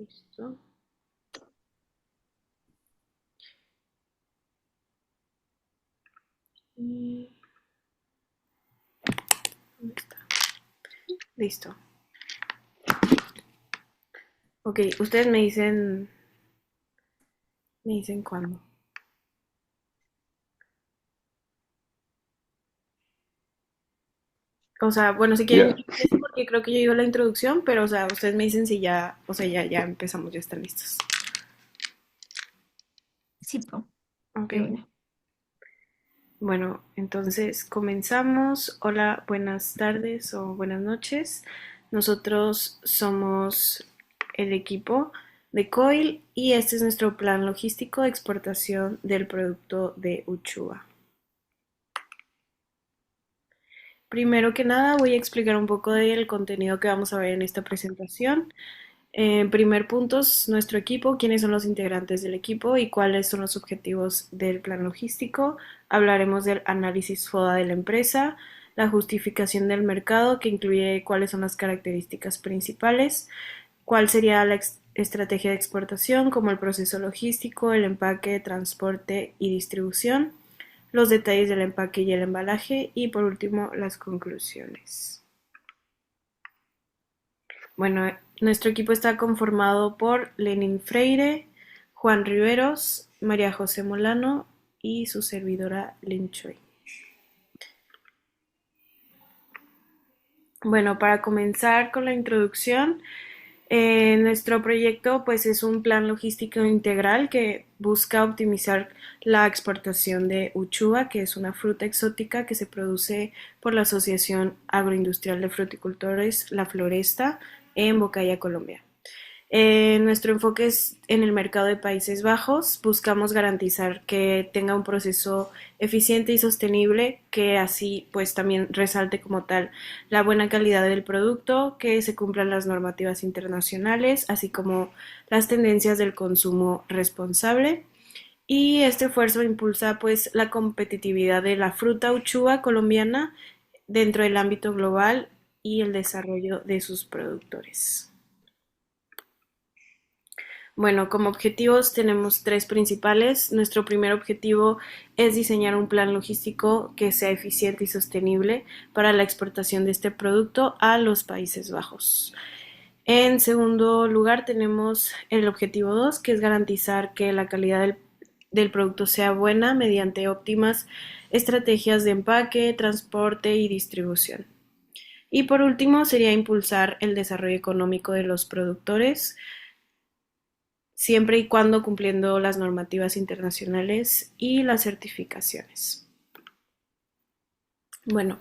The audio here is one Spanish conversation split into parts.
Listo. Y... ¿Dónde está? Listo. Ok, ustedes me dicen cuándo. O sea, bueno, si quieren, yo Ya, empiezo porque creo que yo digo la introducción, pero, o sea, ustedes me dicen si ya, o sea, ya empezamos, ya están listos. sí, po, Ok. de una. Bueno, entonces comenzamos. Hola, buenas tardes o buenas noches. Nosotros somos el equipo de COIL y este es nuestro plan logístico de exportación del producto de Uchuva. Primero que nada, voy a explicar un poco del contenido que vamos a ver en esta presentación. En primer punto es nuestro equipo, quiénes son los integrantes del equipo y cuáles son los objetivos del plan logístico. Hablaremos del análisis FODA de la empresa, la justificación del mercado, que incluye cuáles son las características principales, cuál sería la estrategia de exportación, como el proceso logístico, el empaque, transporte y distribución, los detalles del empaque y el embalaje y por último las conclusiones. Bueno, nuestro equipo está conformado por Lenin Freire, Juan Riveros, María José Molano y su servidora Lin Choi. Bueno, para comenzar con la introducción, nuestro proyecto pues es un plan logístico integral que busca optimizar la exportación de uchuva, que es una fruta exótica que se produce por la Asociación Agroindustrial de Fruticultores La Floresta en Bocaya, Colombia. Nuestro enfoque es en el mercado de Países Bajos. Buscamos garantizar que tenga un proceso eficiente y sostenible, que así pues también resalte como tal la buena calidad del producto, que se cumplan las normativas internacionales, así como las tendencias del consumo responsable. Y este esfuerzo impulsa pues la competitividad de la fruta uchuva colombiana dentro del ámbito global y el desarrollo de sus productores. Bueno, como objetivos tenemos tres principales. Nuestro primer objetivo es diseñar un plan logístico que sea eficiente y sostenible para la exportación de este producto a los Países Bajos. En segundo lugar tenemos el objetivo 2, que es garantizar que la calidad del producto sea buena mediante óptimas estrategias de empaque, transporte y distribución. Y por último sería impulsar el desarrollo económico de los productores siempre y cuando cumpliendo las normativas internacionales y las certificaciones. Bueno,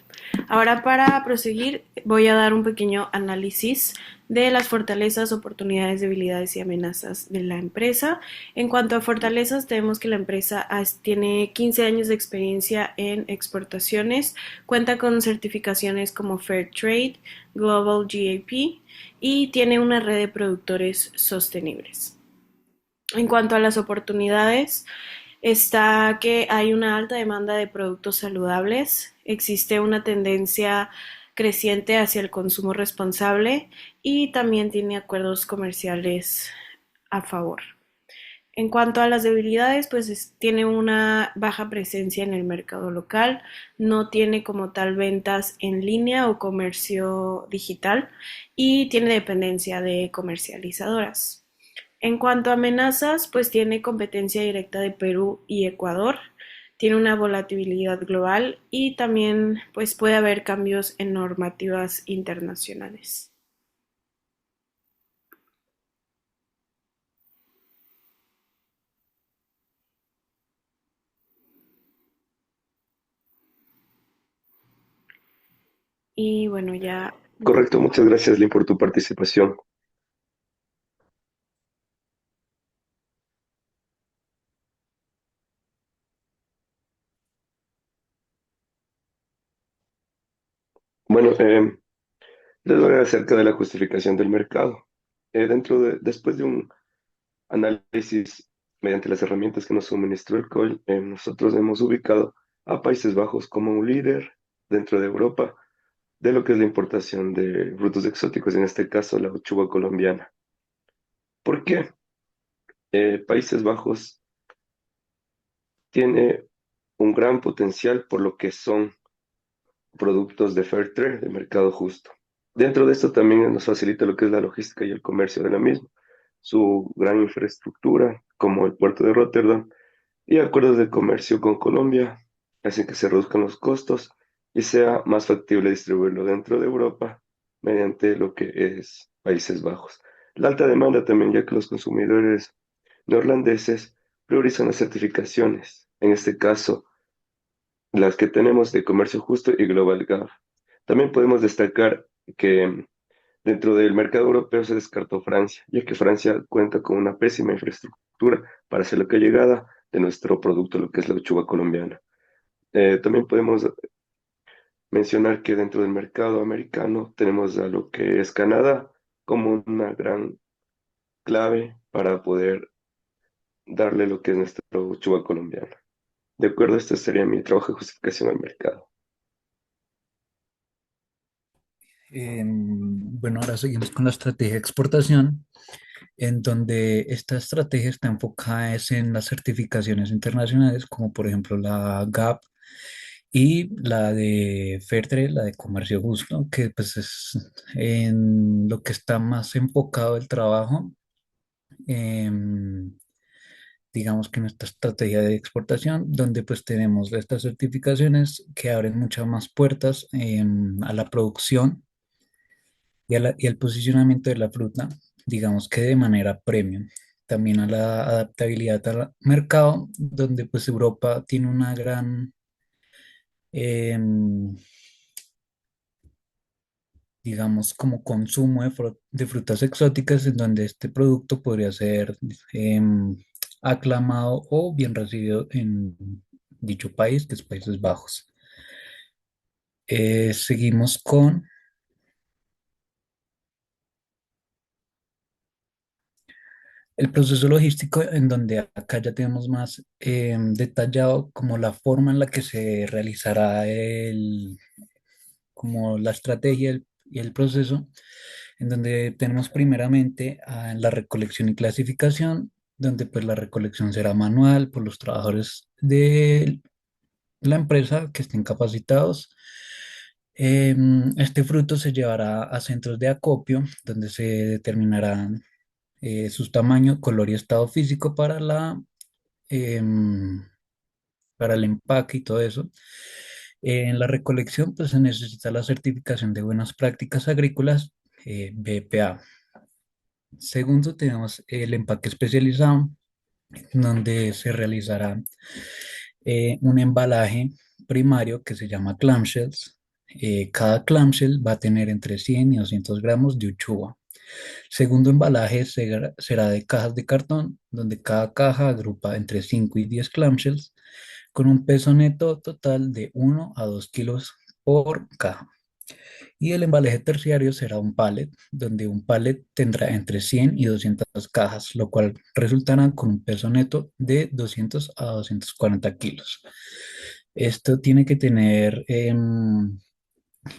ahora para proseguir voy a dar un pequeño análisis de las fortalezas, oportunidades, debilidades y amenazas de la empresa. En cuanto a fortalezas, tenemos que la empresa tiene 15 años de experiencia en exportaciones, cuenta con certificaciones como Fair Trade, Global GAP y tiene una red de productores sostenibles. En cuanto a las oportunidades, está que hay una alta demanda de productos saludables, existe una tendencia creciente hacia el consumo responsable y también tiene acuerdos comerciales a favor. En cuanto a las debilidades, pues tiene una baja presencia en el mercado local, no tiene como tal ventas en línea o comercio digital y tiene dependencia de comercializadoras. En cuanto a amenazas, pues tiene competencia directa de Perú y Ecuador, tiene una volatilidad global y también pues puede haber cambios en normativas internacionales. Y bueno, ya correcto, muchas gracias, Lin, por tu participación. Bueno, les voy a hablar acerca de la justificación del mercado. Después de un análisis mediante las herramientas que nos suministró el COL, nosotros hemos ubicado a Países Bajos como un líder dentro de Europa de lo que es la importación de frutos exóticos, en este caso la uchuva colombiana. ¿Por qué? Países Bajos tiene un gran potencial por lo que son productos de fair trade, de mercado justo. Dentro de esto también nos facilita lo que es la logística y el comercio de la misma, su gran infraestructura, como el puerto de Rotterdam, y acuerdos de comercio con Colombia, hacen que se reduzcan los costos y sea más factible distribuirlo dentro de Europa mediante lo que es Países Bajos. La alta demanda también, ya que los consumidores neerlandeses priorizan las certificaciones, en este caso las que tenemos de comercio justo y Global Gap. También podemos destacar que dentro del mercado europeo se descartó Francia, ya que Francia cuenta con una pésima infraestructura para hacer la llegada de nuestro producto, lo que es la lechuga colombiana. También podemos mencionar que dentro del mercado americano tenemos a lo que es Canadá como una gran clave para poder darle lo que es nuestra lechuga colombiana. De acuerdo, este sería mi trabajo de justificación al mercado. Bueno, ahora seguimos con la estrategia de exportación, en donde esta estrategia está enfocada es en las certificaciones internacionales, como por ejemplo la GAP y la de Fairtrade, la de comercio justo, que pues es en lo que está más enfocado el trabajo. em, digamos que nuestra estrategia de exportación, donde pues tenemos estas certificaciones que abren muchas más puertas a la producción y al posicionamiento de la fruta, digamos que de manera premium. También a la adaptabilidad al mercado, donde pues Europa tiene una gran, em, digamos, como consumo de frutas exóticas, en donde este producto podría ser em, aclamado o bien recibido en dicho país, que es Países Bajos. Seguimos con el proceso logístico, en donde acá ya tenemos más detallado como la forma en la que se realizará como la estrategia y el proceso, en donde tenemos primeramente la recolección y clasificación, donde pues la recolección será manual por los trabajadores de la empresa que estén capacitados. Este fruto se llevará a centros de acopio, donde se determinarán su tamaño, color y estado físico em, para el empaque y todo eso. En la recolección, pues se necesita la certificación de buenas prácticas agrícolas, BPA. Segundo, tenemos el empaque especializado, donde se realizará un embalaje primario que se llama clamshells. Cada clamshell va a tener entre 100 y 200 gramos de uchuva. Segundo embalaje será de cajas de cartón, donde cada caja agrupa entre 5 y 10 clamshells con un peso neto total de 1 a 2 kilos por caja. Y el embalaje terciario será un pallet, donde un pallet tendrá entre 100 y 200 cajas, lo cual resultará con un peso neto de 200 a 240 kilos. Esto tiene que tener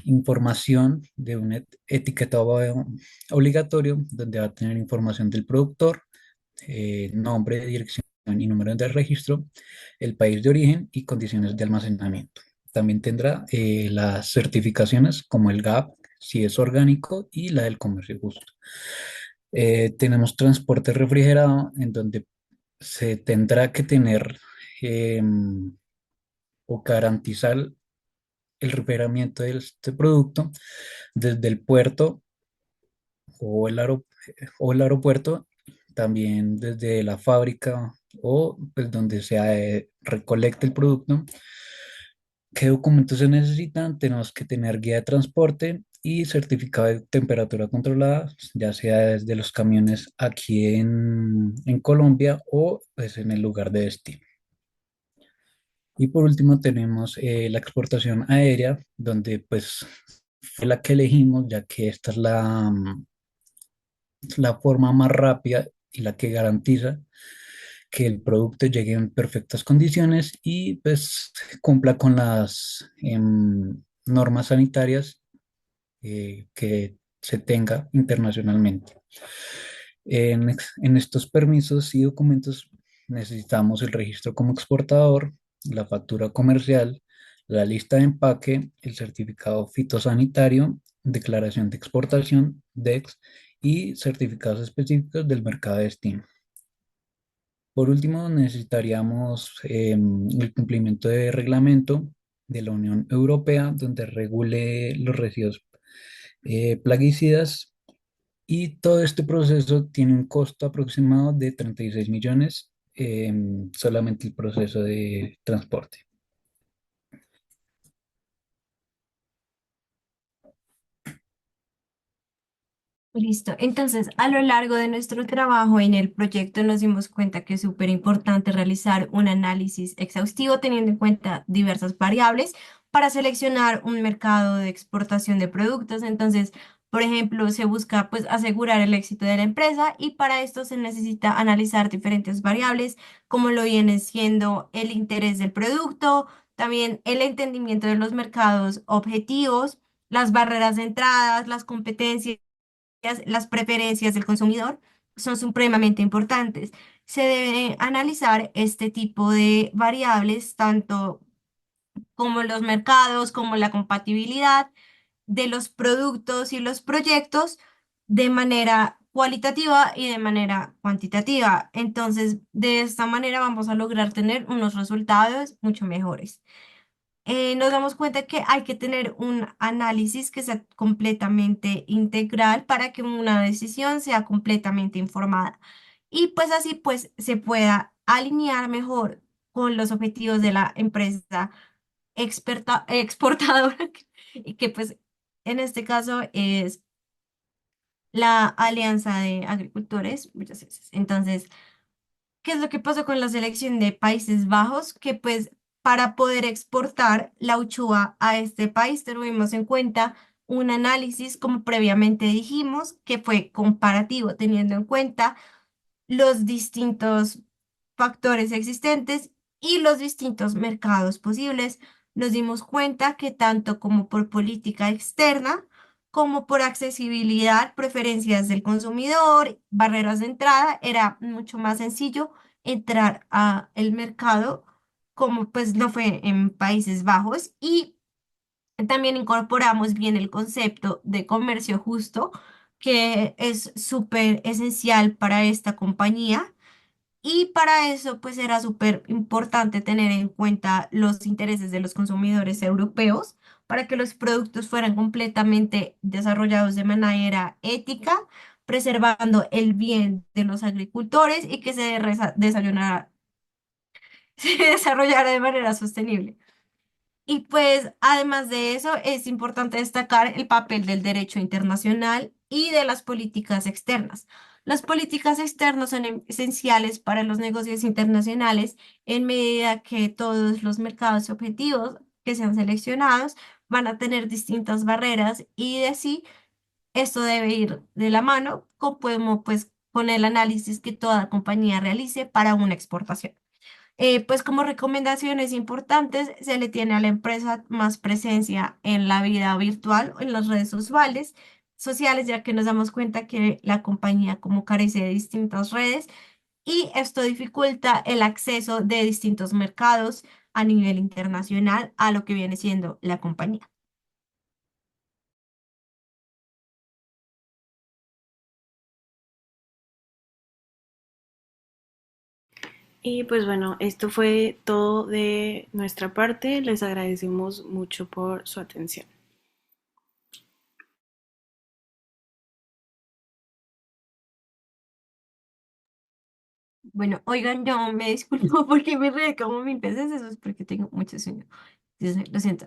información de un etiquetado obligatorio, donde va a tener información del productor, nombre, dirección y número de registro, el país de origen y condiciones de almacenamiento. También tendrá las certificaciones como el GAP, si es orgánico, y la del comercio justo. Tenemos transporte refrigerado, en donde se tendrá que tener o garantizar el refrigeramiento de este producto desde el puerto o o el aeropuerto, también desde la fábrica o pues donde se recolecte el producto. ¿Qué documentos se necesitan? Tenemos que tener guía de transporte y certificado de temperatura controlada, ya sea desde los camiones aquí en Colombia o pues en el lugar de destino. Y por último tenemos la exportación aérea, donde pues fue la que elegimos, ya que esta es la forma más rápida y la que garantiza que el producto llegue en perfectas condiciones y pues cumpla con las normas sanitarias que se tenga internacionalmente. En estos permisos y documentos necesitamos el registro como exportador, la factura comercial, la lista de empaque, el certificado fitosanitario, declaración de exportación, DEX, y certificados específicos del mercado de destino. Por último, necesitaríamos el cumplimiento de reglamento de la Unión Europea, donde regule los residuos plaguicidas, y todo este proceso tiene un costo aproximado de 36 millones, solamente el proceso de transporte. Listo. Entonces, a lo largo de nuestro trabajo en el proyecto nos dimos cuenta que es súper importante realizar un análisis exhaustivo teniendo en cuenta diversas variables para seleccionar un mercado de exportación de productos. Entonces, por ejemplo, se busca pues asegurar el éxito de la empresa y para esto se necesita analizar diferentes variables como lo viene siendo el interés del producto, también el entendimiento de los mercados objetivos, las barreras de entradas, las competencias, las preferencias del consumidor son supremamente importantes. Se debe analizar este tipo de variables, tanto como los mercados, como la compatibilidad de los productos y los proyectos de manera cualitativa y de manera cuantitativa. Entonces, de esta manera vamos a lograr tener unos resultados mucho mejores. Nos damos cuenta que hay que tener un análisis que sea completamente integral para que una decisión sea completamente informada y pues así pues se pueda alinear mejor con los objetivos de la empresa exportadora y que pues en este caso es la Alianza de Agricultores, muchas veces. Entonces, ¿qué es lo que pasó con la selección de Países Bajos? Que pues para poder exportar la uchuva a este país tuvimos en cuenta un análisis, como previamente dijimos, que fue comparativo, teniendo en cuenta los distintos factores existentes y los distintos mercados posibles. Nos dimos cuenta que tanto como por política externa, como por accesibilidad, preferencias del consumidor, barreras de entrada, era mucho más sencillo entrar a el mercado como pues lo fue en Países Bajos y también incorporamos bien el concepto de comercio justo, que es súper esencial para esta compañía. Y para eso, pues era súper importante tener en cuenta los intereses de los consumidores europeos para que los productos fueran completamente desarrollados de manera ética, preservando el bien de los agricultores y que se desarrollara de manera sostenible. Y pues además de eso, es importante destacar el papel del derecho internacional y de las políticas externas. Las políticas externas son esenciales para los negocios internacionales en medida que todos los mercados objetivos que sean seleccionados van a tener distintas barreras y de así esto debe ir de la mano pues, con el análisis que toda compañía realice para una exportación. Pues como recomendaciones importantes, se le tiene a la empresa más presencia en la vida virtual o en las redes sociales, ya que nos damos cuenta que la compañía como carece de distintas redes y esto dificulta el acceso de distintos mercados a nivel internacional a lo que viene siendo la compañía. Y pues bueno, esto fue todo de nuestra parte. Les agradecemos mucho por su atención. Bueno, oigan, yo me disculpo porque me reí como 1000 veces, eso es porque tengo mucho sueño. Lo siento.